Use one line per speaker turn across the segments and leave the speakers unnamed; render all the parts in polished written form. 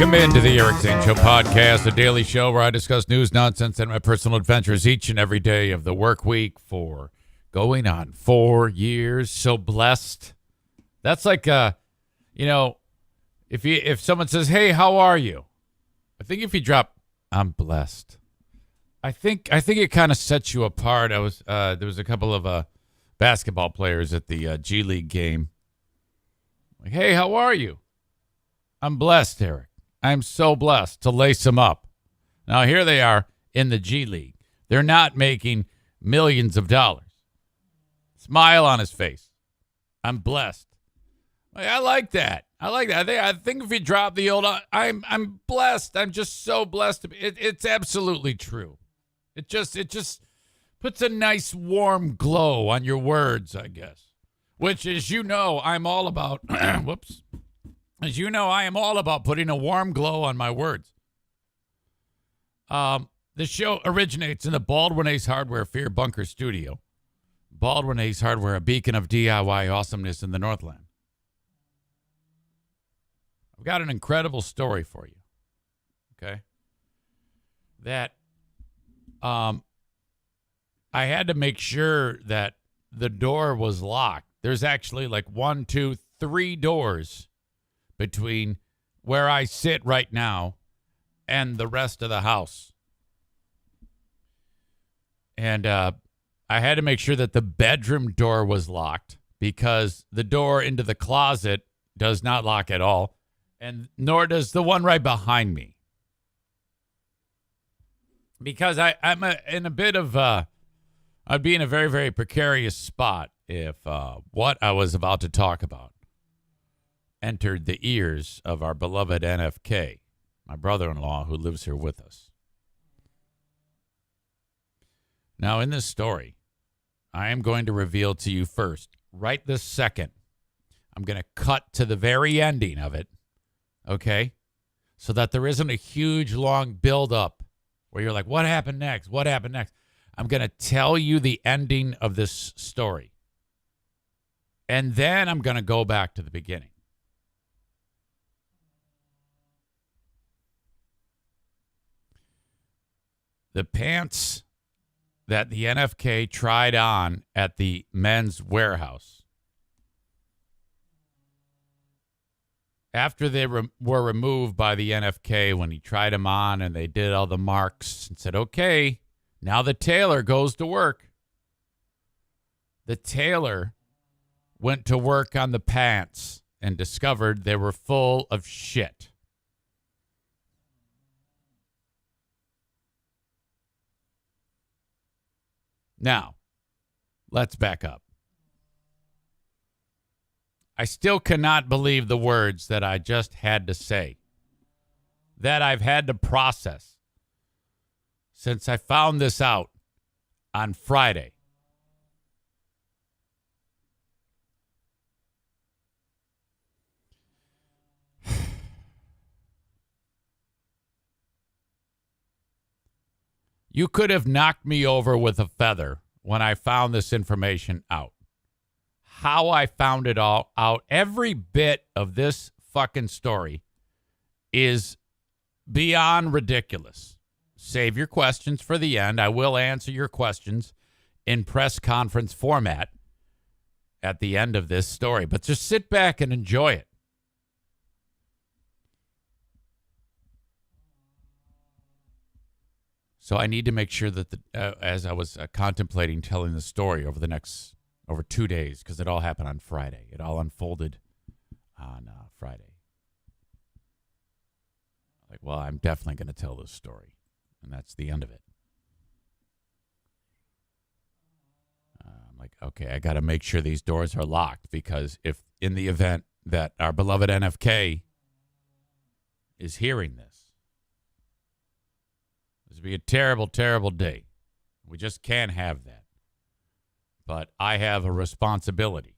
Welcome into the Eric Zane Show podcast, a daily show where I discuss news, nonsense, and my personal adventures each and every day of the work week for going on 4 years. So blessed. That's like, if someone says, "Hey, how are you?" I think if you drop, "I'm blessed," I think it kind of sets you apart. There was a couple of basketball players at the G League game. Like, "Hey, how are you?" "I'm blessed, Eric. I'm so blessed," to lace them up. Now, here they are in the G League. They're not making millions of dollars. Smile on his face. "I'm blessed." I like that. I think if you drop the old, I'm blessed. I'm just so blessed. It's absolutely true. It just puts a nice warm glow on your words, I guess. Which, as you know, I'm all about. Whoops. As you know, I am all about putting a warm glow on my words. The show originates in the Baldwin Ace Hardware Fear Bunker Studio. Baldwin Ace Hardware, a beacon of DIY awesomeness in the Northland. I've got an incredible story for you. Okay? That I had to make sure that the door was locked. There's actually like 1, 2, 3 doors between where I sit right now and the rest of the house. And I had to make sure that the bedroom door was locked because the door into the closet does not lock at all, and nor does the one right behind me. Because I'm in a bit of, I'd be in a very, very precarious spot if what I was about to talk about entered the ears of our beloved NFK, my brother-in-law who lives here with us. Now, in this story, I am going to reveal to you first, right this second, I'm going to cut to the very ending of it, okay? So that there isn't a huge, long build-up where you're like, what happened next? What happened next? I'm going to tell you the ending of this story. And then I'm going to go back to the beginning. The pants that the NFK tried on at the men's warehouse, after they were removed by the NFK when he tried them on and they did all the marks and said, okay, now the tailor goes to work. The tailor went to work on the pants and discovered they were full of shit. Now, let's back up. I still cannot believe the words that I just had to say, that I've had to process since I found this out on Friday. You could have knocked me over with a feather when I found this information out. How I found it all out, every bit of this fucking story is beyond ridiculous. Save your questions for the end. I will answer your questions in press conference format at the end of this story. But just sit back and enjoy it. So I need to make sure that as I was contemplating telling the story over 2 days, because it all happened on Friday. It all unfolded on Friday. Like, well, I'm definitely going to tell this story, and that's the end of it. I'm like, okay, I got to make sure these doors are locked, because if in the event that our beloved NFK is hearing this would be a terrible, terrible day. We just can't have that. But I have a responsibility.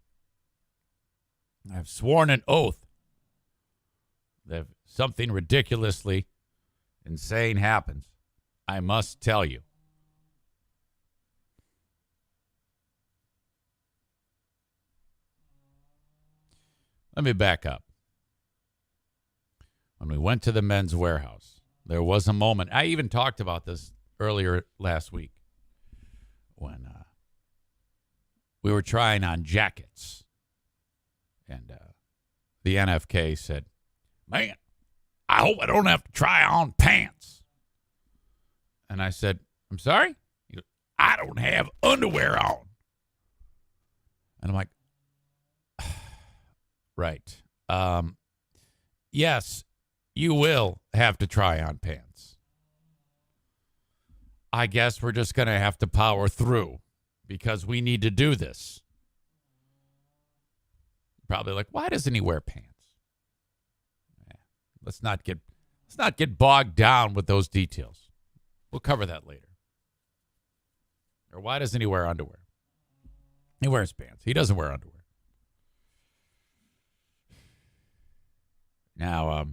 I've sworn an oath that if something ridiculously insane happens, I must tell you. Let me back up. when we went to the Men's Warehouse, there was a moment. I even talked about this earlier last week when we were trying on jackets. And the NFK said, "Man, I hope I don't have to try on pants." And I said, "I'm sorry?" He goes, "I don't have underwear on." And I'm like, right. Yes, you will have to try on pants. I guess we're just going to have to power through because we need to do this. Probably like, why doesn't he wear pants? Let's not get bogged down with those details. We'll cover that later. Or why doesn't he wear underwear? He wears pants. He doesn't wear underwear. Now,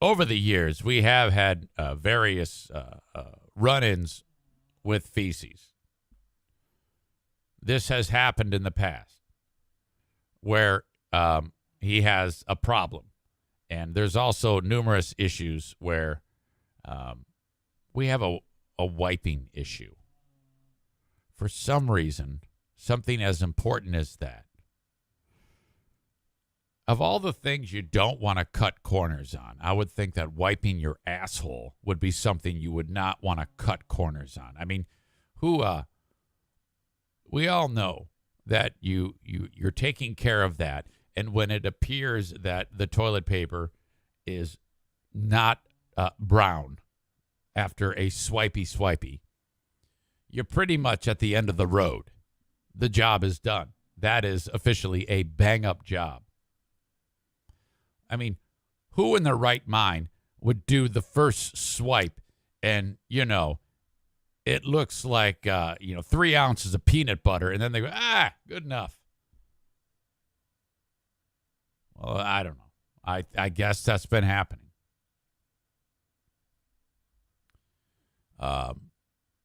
over the years, we have had various run-ins with feces. This has happened in the past where he has a problem. And there's also numerous issues where we have a wiping issue. For some reason, something as important as that. Of all the things you don't want to cut corners on, I would think that wiping your asshole would be something you would not want to cut corners on. I mean, we all know that you're taking care of that, and when it appears that the toilet paper is not brown after a swipey, you're pretty much at the end of the road. The job is done. That is officially a bang-up job. I mean, who in their right mind would do the first swipe and, it looks like, 3 ounces of peanut butter, and then they go, good enough. Well, I don't know. I guess that's been happening.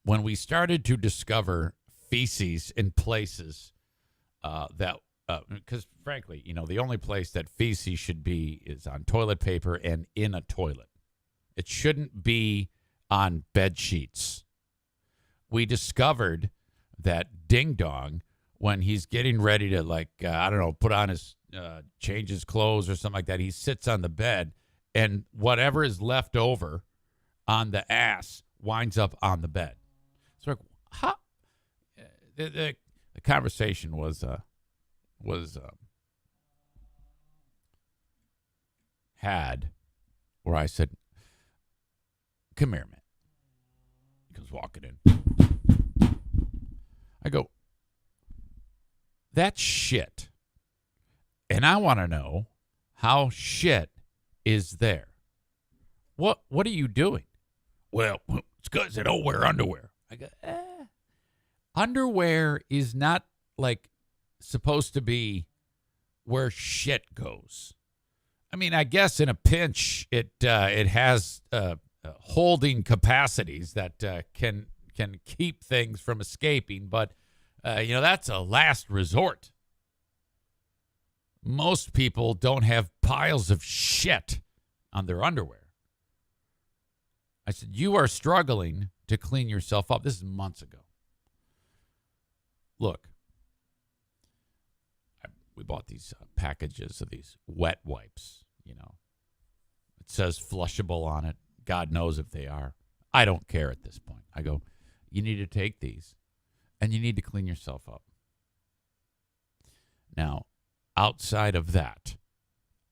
When we started to discover feces in places because frankly, the only place that feces should be is on toilet paper and in a toilet. It shouldn't be on bed sheets. We discovered that Ding Dong, when he's getting ready to put on his, change his clothes or something like that, he sits on the bed and whatever is left over on the ass winds up on the bed. So how the conversation was had where I said, "Come here, man." He comes walking in. I go, "That's shit. And I want to know how shit is there." What are you doing?" "Well, it's because I don't wear underwear." I go, underwear is not supposed to be where shit goes. I mean, I guess in a pinch, it has holding capacities that can keep things from escaping, but that's a last resort. Most people don't have piles of shit on their underwear. I said, "You are struggling to clean yourself up." This is months ago. Look. We bought these packages of these wet wipes, It says flushable on it. God knows if they are. I don't care at this point. I go, you need to take these, and you need to clean yourself up. Now, outside of that,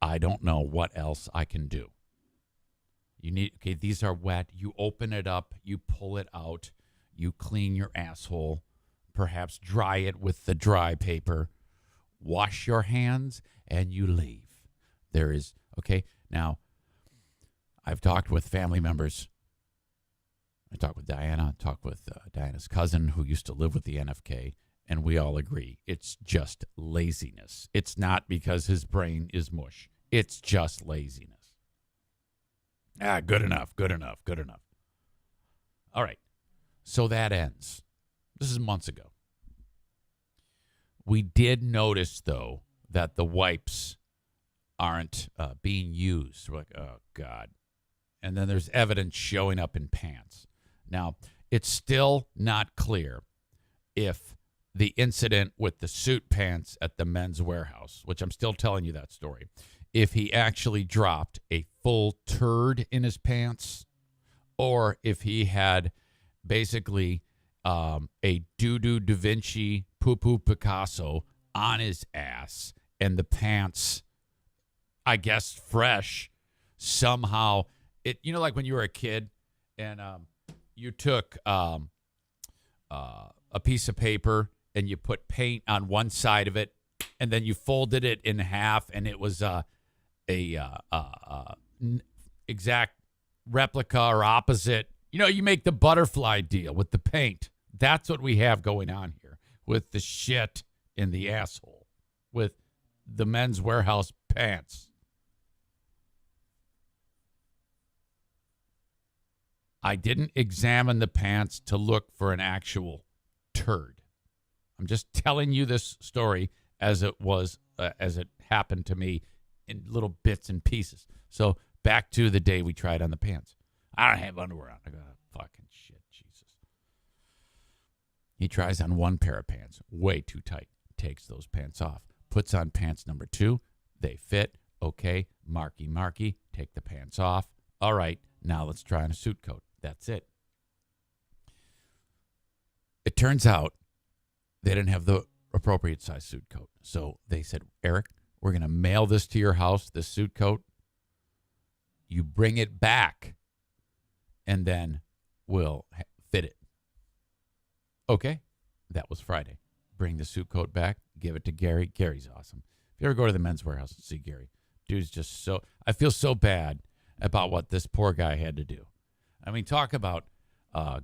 I don't know what else I can do. These are wet. You open it up. You pull it out. You clean your asshole. Perhaps dry it with the dry paper. Wash your hands, and you leave. Now, I've talked with family members. I talked with Diana. I talked with Diana's cousin who used to live with the NFK, and we all agree it's just laziness. It's not because his brain is mush. It's just laziness. Good enough. All right, so that ends. This is months ago. We did notice, though, that the wipes aren't being used. We're like, oh, God. And then there's evidence showing up in pants. Now, it's still not clear if the incident with the suit pants at the Men's Warehouse, which I'm still telling you that story, if he actually dropped a full turd in his pants or if he had basically a doo-doo Da Vinci poo-poo Picasso on his ass and the pants, I guess, fresh somehow. It, you know, like when you were a kid and you took a piece of paper and you put paint on one side of it and then you folded it in half and it was exact replica or opposite. You know, you make the butterfly deal with the paint. That's what we have going on here with the shit in the asshole with the Men's Warehouse pants. I didn't examine the pants to look for an actual turd. I'm just telling you this story as it was, as it happened to me in little bits and pieces. So back to the day we tried on the pants. I don't have underwear on. I go, fucking shit, Jesus. He tries on one pair of pants, way too tight. Takes those pants off. Puts on pants number 2. They fit. Okay, marky, take the pants off. All right, now let's try on a suit coat. That's it. It turns out they didn't have the appropriate size suit coat. So they said, Eric, we're going to mail this to your house, this suit coat. You bring it back, and then we'll fit it. Okay, that was Friday. Bring the suit coat back, give it to Gary. Gary's awesome. If you ever go to the Men's Warehouse and see Gary, dude's just so, I feel so bad about what this poor guy had to do. I mean, talk about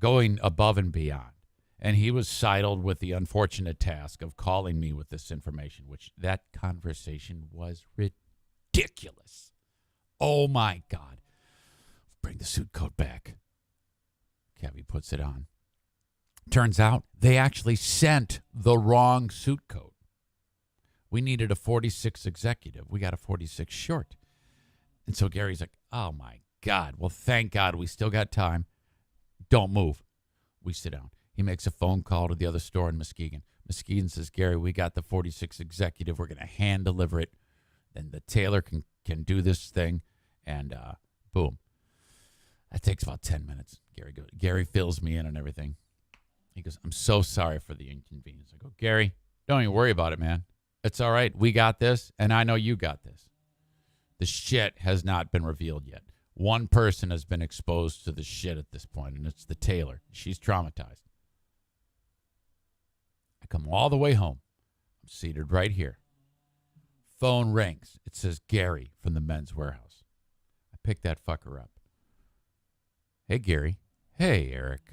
going above and beyond. And he was sidled with the unfortunate task of calling me with this information, which that conversation was ridiculous. Oh, my God. Bring the suit coat back. Cabby puts it on. Turns out they actually sent the wrong suit coat. We needed a 46 executive. We got a 46 short. And so Gary's like, oh, my God. Well, thank God we still got time. Don't move. We sit down. He makes a phone call to the other store in Muskegon. Muskegon says, Gary, we got the 46 executive. We're going to hand deliver it. Then the tailor can do this thing. And boom. That takes about 10 minutes. Gary fills me in and everything. He goes, I'm so sorry for the inconvenience. I go, Gary, don't even worry about it, man. It's all right. We got this, and I know you got this. The shit has not been revealed yet. One person has been exposed to the shit at this point, and it's the tailor. She's traumatized. I come all the way home. I'm seated right here. Phone rings. It says Gary from the Men's Warehouse. I pick that fucker up. Hey, Gary. Hey, Eric.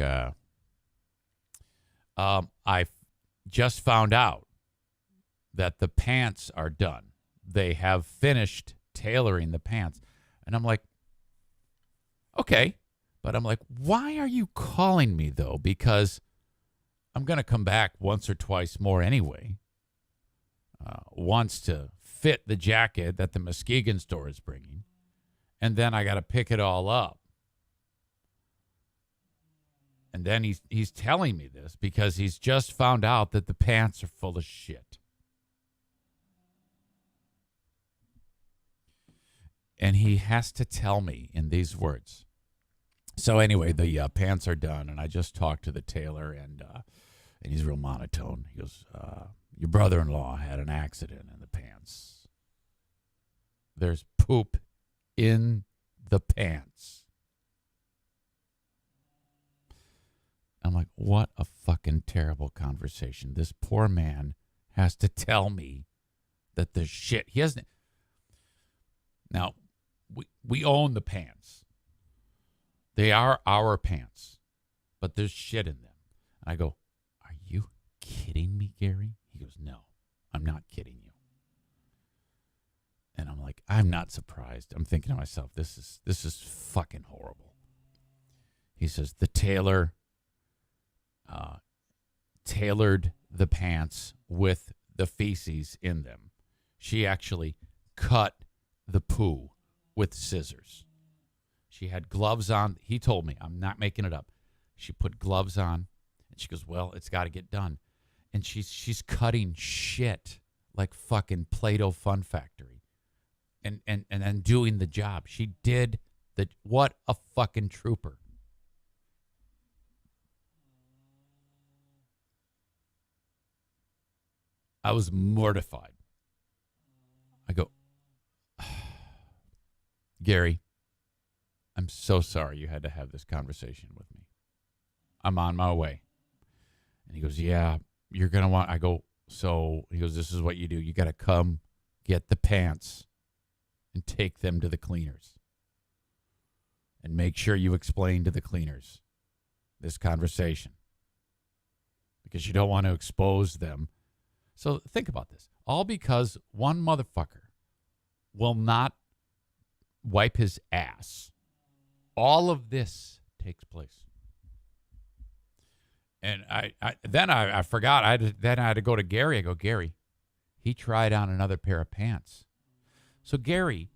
I just found out that the pants are done. They have finished tailoring the pants. And I'm like, okay. But I'm like, why are you calling me, though? Because I'm going to come back once or twice more anyway. Once to fit the jacket that the Muskegon store is bringing. And then I got to pick it all up. And then he's telling me this because he's just found out that the pants are full of shit. And he has to tell me in these words. So anyway, the pants are done, and I just talked to the tailor, and he's real monotone. He goes, your brother-in-law had an accident in the pants. There's poop in the pants. I'm like, what a fucking terrible conversation. This poor man has to tell me that the shit, he hasn't. Now, we own the pants. They are our pants, but there's shit in them. And I go, are you kidding me, Gary? He goes, no, I'm not kidding you. And I'm like, I'm not surprised. I'm thinking to myself, this is fucking horrible. He says, the tailor tailored the pants with the feces in them. She actually cut the poo with scissors. She had gloves on. He told me, I'm not making it up. She put gloves on, and she goes, well, it's got to get done. And she's cutting shit like fucking Play-Doh Fun Factory and then doing the job. She did what a fucking trooper. I was mortified. I go, Gary, I'm so sorry you had to have this conversation with me. I'm on my way. And he goes, yeah, you're going to want, I go, so he goes, this is what you do. You got to come get the pants and take them to the cleaners. And make sure you explain to the cleaners this conversation. Because you don't want to expose them. So think about this. All because one motherfucker will not wipe his ass. All of this takes place. And I forgot. I had to go to Gary. I go, Gary, he tried on another pair of pants. So Gary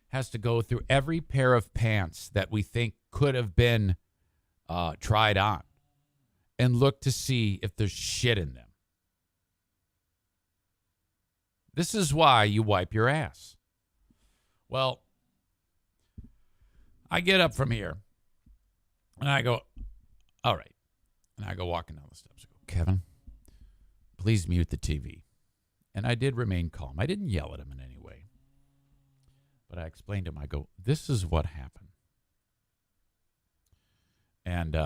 has to go through every pair of pants that we think could have been tried on and look to see if there's shit in them. This is why you wipe your ass. Well, I get up from here and I go, all right. And I go walking down the steps. I go, Kevin, please mute the TV. And I did remain calm. I didn't yell at him in any way. But I explained to him, I go, this is what happened. And,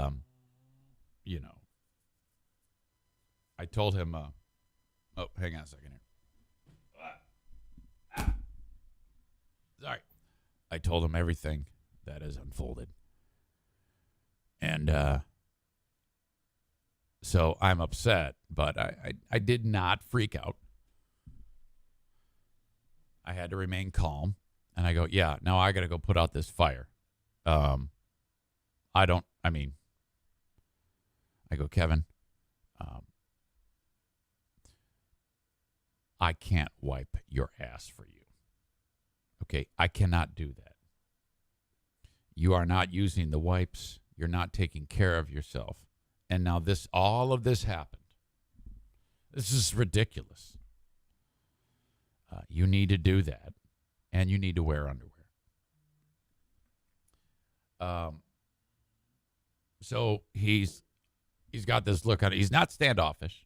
I told him, hang on a second here. Sorry. I told him everything that has unfolded. And, so I'm upset, but I did not freak out. I had to remain calm. And I go, yeah, now I got to go put out this fire. I go, Kevin, I can't wipe your ass for you. Okay, I cannot do that. You are not using the wipes. You're not taking care of yourself. And now all of this happened. This is ridiculous. You need to do that, and you need to wear underwear. So he's got this look on it. He's not standoffish.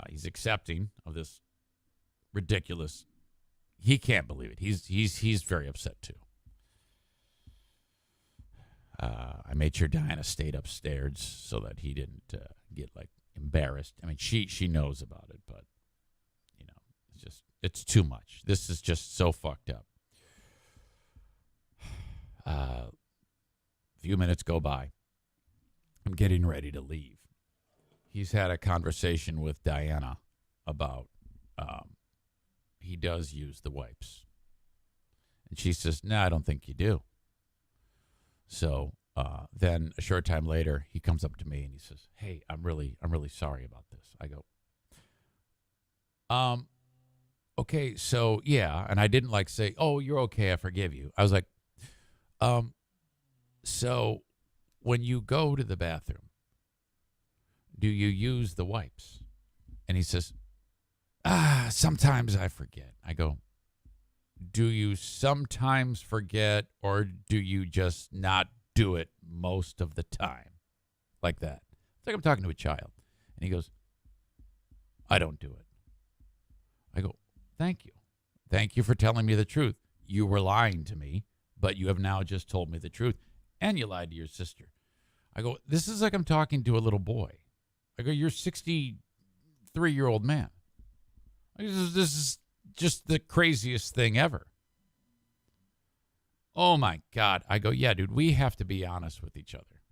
He's accepting of this ridiculous. He can't believe it. He's very upset too. I made sure Diana stayed upstairs so that he didn't get embarrassed. I mean, she knows about it, but it's too much. This is just so fucked up. A few minutes go by. I'm getting ready to leave. He's had a conversation with Diana about he does use the wipes. And she says, no, I don't think you do. So then a short time later, he comes up to me and he says, hey, I'm really sorry about this. I go, okay, so yeah. And I didn't say, oh, you're okay, I forgive you. I was like, so when you go to the bathroom, do you use the wipes? And he says, sometimes I forget. I go, do you sometimes forget, or do you just not do it most of the time? Like that. It's like I'm talking to a child. And he goes, I don't do it. I go, thank you. Thank you for telling me the truth. You were lying to me, but you have now just told me the truth. And you lied to your sister. I go, this is like I'm talking to a little boy. I go, you're a 63-year-old man. This is just the craziest thing ever. Oh, my God. I go, yeah, dude, we have to be honest with each other.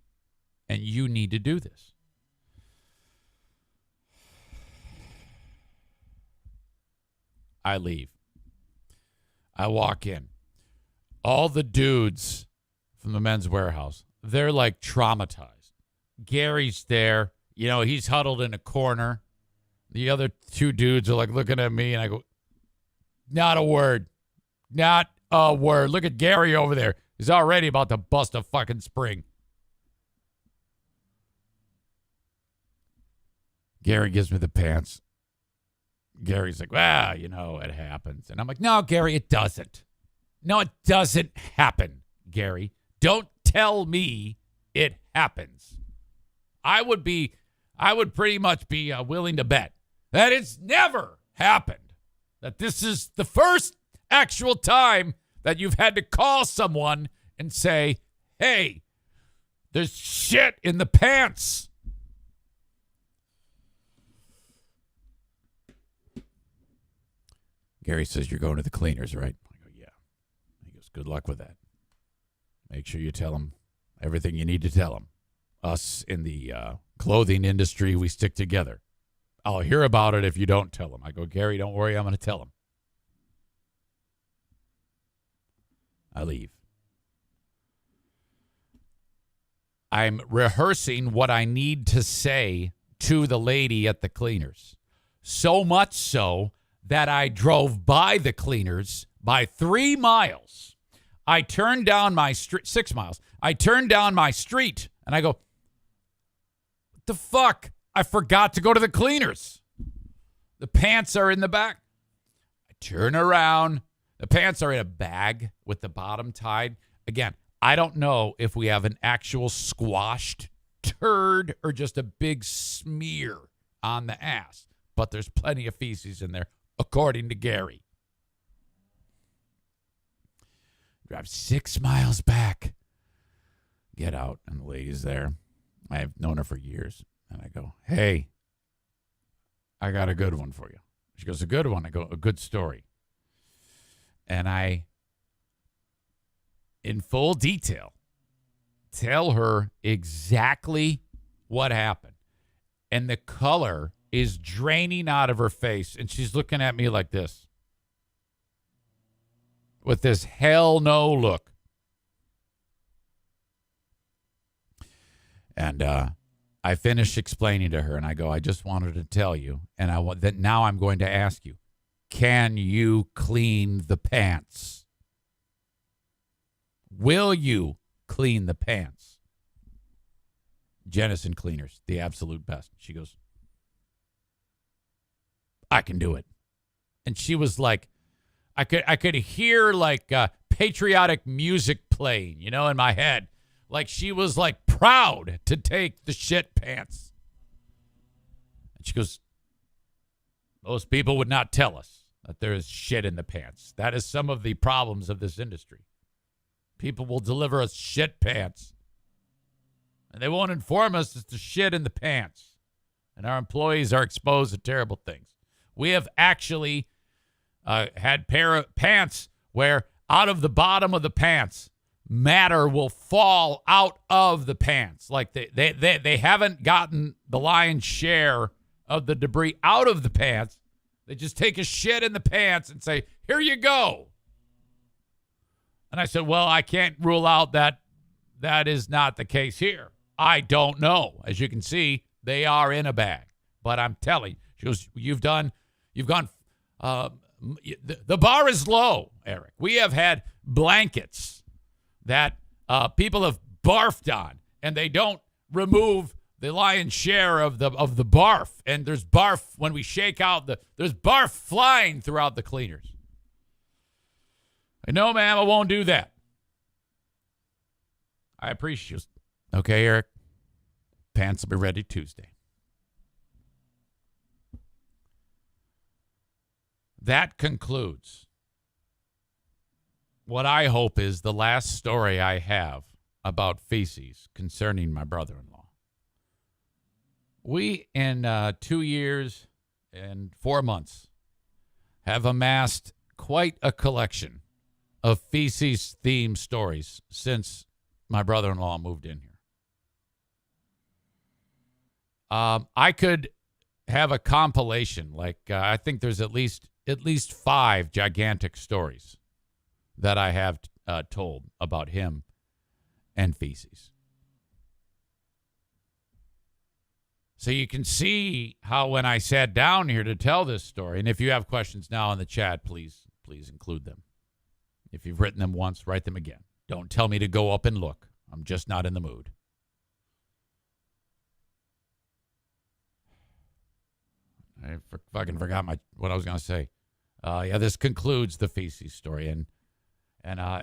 And you need to do this. I leave. I walk in. All the dudes from the Men's Warehouse, they're traumatized. Gary's there. He's huddled in a corner. The other two dudes are looking at me, and I go, Not a word. Not a word. Look at Gary over there. He's already about to bust a fucking spring. Gary gives me the pants. Gary's like, well, it happens. And I'm like, no, Gary, it doesn't. No, it doesn't happen, Gary. Don't tell me it happens. I would pretty much be willing to bet that it's never happened. That this is the first actual time that you've had to call someone and say, hey, there's shit in the pants. Gary says, you're going to the cleaners, right? I go, yeah. He goes, good luck with that. Make sure you tell them everything you need to tell them. Us in the clothing industry, we stick together. I'll hear about it if you don't tell them. I go, Gary, don't worry, I'm going to tell them. I leave. I'm rehearsing what I need to say to the lady at the cleaners. So much so that I drove by the cleaners by 3 miles. I turned down my street, 6 miles. I turned down my street and I go, what the fuck? I forgot to go to the cleaners. The pants are in the back. I turn around. The pants are in a bag with the bottom tied. Again, I don't know if we have an actual squashed turd or just a big smear on the ass, but there's plenty of feces in there, according to Gary. Drive 6 miles back. Get out, and the lady's there. I've known her for years. And I go, hey, I got a good one for you. She goes, a good one? I go, a good story. And I, in full detail, tell her exactly what happened. And the color is draining out of her face. And she's looking at me like this. With this hell no look. And I finished explaining to her, and I go, I just wanted to tell you, and that now I'm going to ask you, can you clean the pants? Will you clean the pants? Jennison Cleaners, the absolute best. She goes, I can do it. And she was like, I could hear like patriotic music playing, in my head. Like she was like proud to take the shit pants. And she goes, most people would not tell us that there is shit in the pants. That is some of the problems of this industry. People will deliver us shit pants. And they won't inform us it's the shit in the pants. And our employees are exposed to terrible things. We have actually had pair of pants where out of the bottom of the pants, matter will fall out of the pants. Like they haven't gotten the lion's share of the debris out of the pants. They just take a shit in the pants and say, here you go. And I said, well, I can't rule out that is not the case here. I don't know. As you can see, they are in a bag. But I'm telling you, she goes, you've gone, the bar is low, Eric. We have had blankets that people have barfed on, and they don't remove the lion's share of the barf. And there's barf when we shake out there's barf flying throughout the cleaners. No, ma'am, I won't do that. I appreciate you. Okay, Eric. Pants will be ready Tuesday. That concludes what I hope is the last story I have about feces concerning my brother-in-law. We, in 2 years and 4 months, have amassed quite a collection of feces-themed stories since my brother-in-law moved in here. I could have a compilation. I think there's at least 5 gigantic stories that I have told about him and feces. So you can see how when I sat down here to tell this story, and if you have questions now in the chat, please please include them. If you've written them once, write them again. Don't tell me to go up and look. I'm just not in the mood. I fucking forgot what I was going to say. This concludes the feces story. And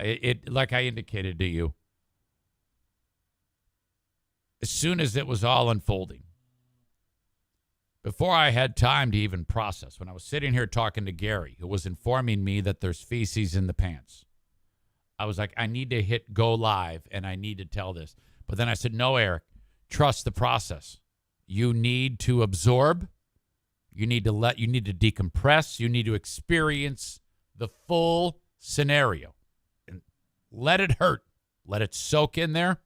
it like I indicated to you, as soon as it was all unfolding, before I had time to even process, when I was sitting here talking to Gary, who was informing me that there's feces in the pants, I was like, I need to hit go live and I need to tell this. But then I said, no, Eric, trust the process. You need to absorb. You need to decompress. You need to experience the full scenario and let it hurt. Let it soak in there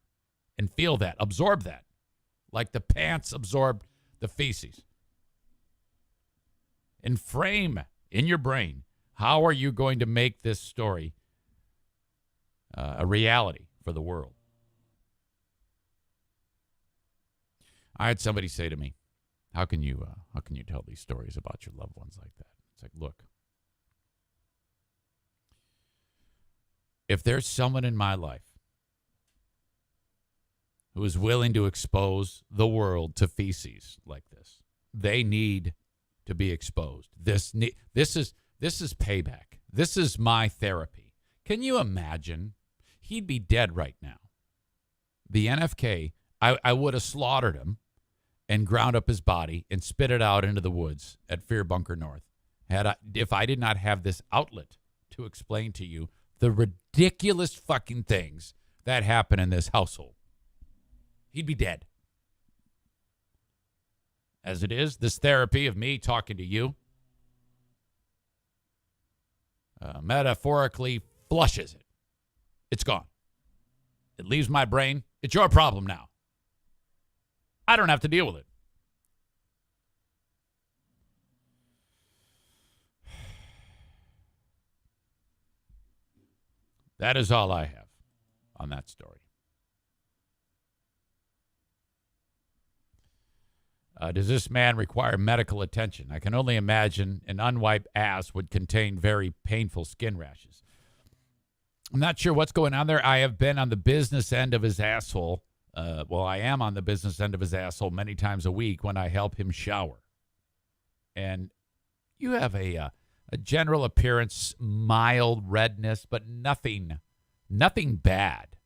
and feel that. Absorb that. Like the pants absorbed the feces. And frame in your brain, how are you going to make this story a reality for the world? I had somebody say to me, how can you tell these stories about your loved ones like that? It's like, look, if there's someone in my life who is willing to expose the world to feces like this, they need to be exposed. This is payback. This is my therapy. Can you imagine? He'd be dead right now. The NFK, I would have slaughtered him and ground up his body and spit it out into the woods at Fear Bunker North. If I did not have this outlet to explain to you the ridiculous fucking things that happen in this household, he'd be dead. As it is, this therapy of me talking to you metaphorically flushes it. It's gone. It leaves my brain. It's your problem now. I don't have to deal with it. That is all I have on that story. Does this man require medical attention? I can only imagine an unwiped ass would contain very painful skin rashes. I'm not sure what's going on there. I have been on the business end of his asshole. I am on the business end of his asshole many times a week when I help him shower. And you have a general appearance, mild redness, but nothing bad.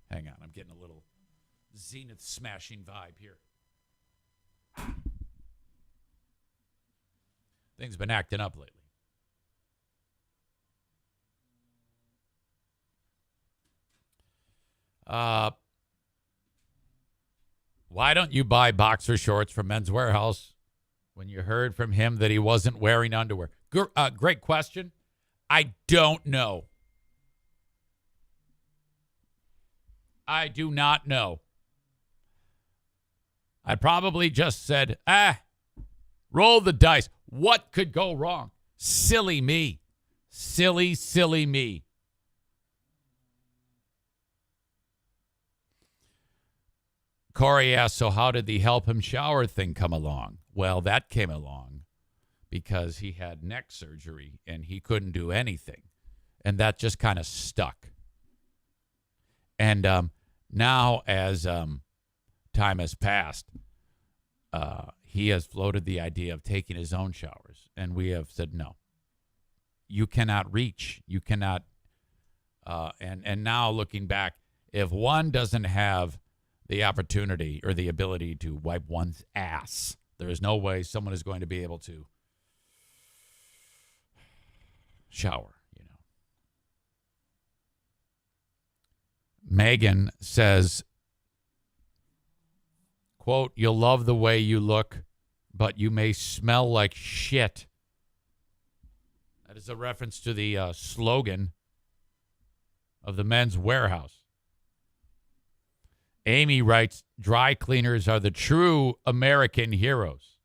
Hang on, I'm getting a little Zenith smashing vibe here. Things been acting up lately. Why don't you buy boxer shorts from Men's Warehouse when you heard from him that he wasn't wearing underwear? Great question. I don't know. I do not know. I probably just said, roll the dice. What could go wrong? Silly me. Silly me. Corey asked, so how did the help him shower thing come along? Well, that came along because he had neck surgery and he couldn't do anything. And that just kind of stuck. And now as time has passed, he has floated the idea of taking his own showers. And we have said, no, you cannot reach. You cannot. And now looking back, if one doesn't have the opportunity or the ability to wipe one's ass, there is no way someone is going to be able to shower, Megan says, quote, you'll love the way you look, but you may smell like shit. That is a reference to the slogan of the Men's Warehouse. Amy writes, dry cleaners are the true American heroes.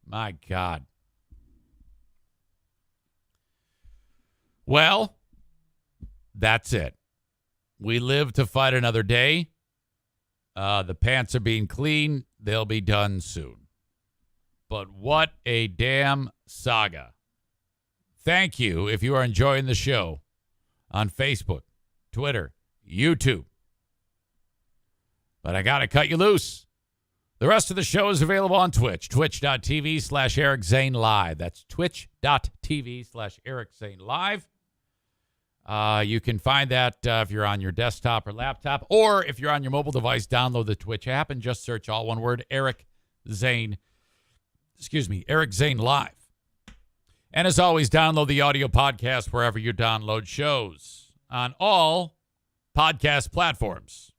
My God. Well, that's it. We live to fight another day. The pants are being cleaned. they'll be done soon. But what a damn saga. Thank you if you are enjoying the show on Facebook, Twitter, YouTube. But I got to cut you loose. The rest of the show is available on Twitch, twitch.tv/Eric Zane Live. That's twitch.tv/Eric Zane Live. You can find that if you're on your desktop or laptop, or if you're on your mobile device, download the Twitch app and just search all one word, Eric Zane Live. And as always, download the audio podcast wherever you download shows on all podcast platforms.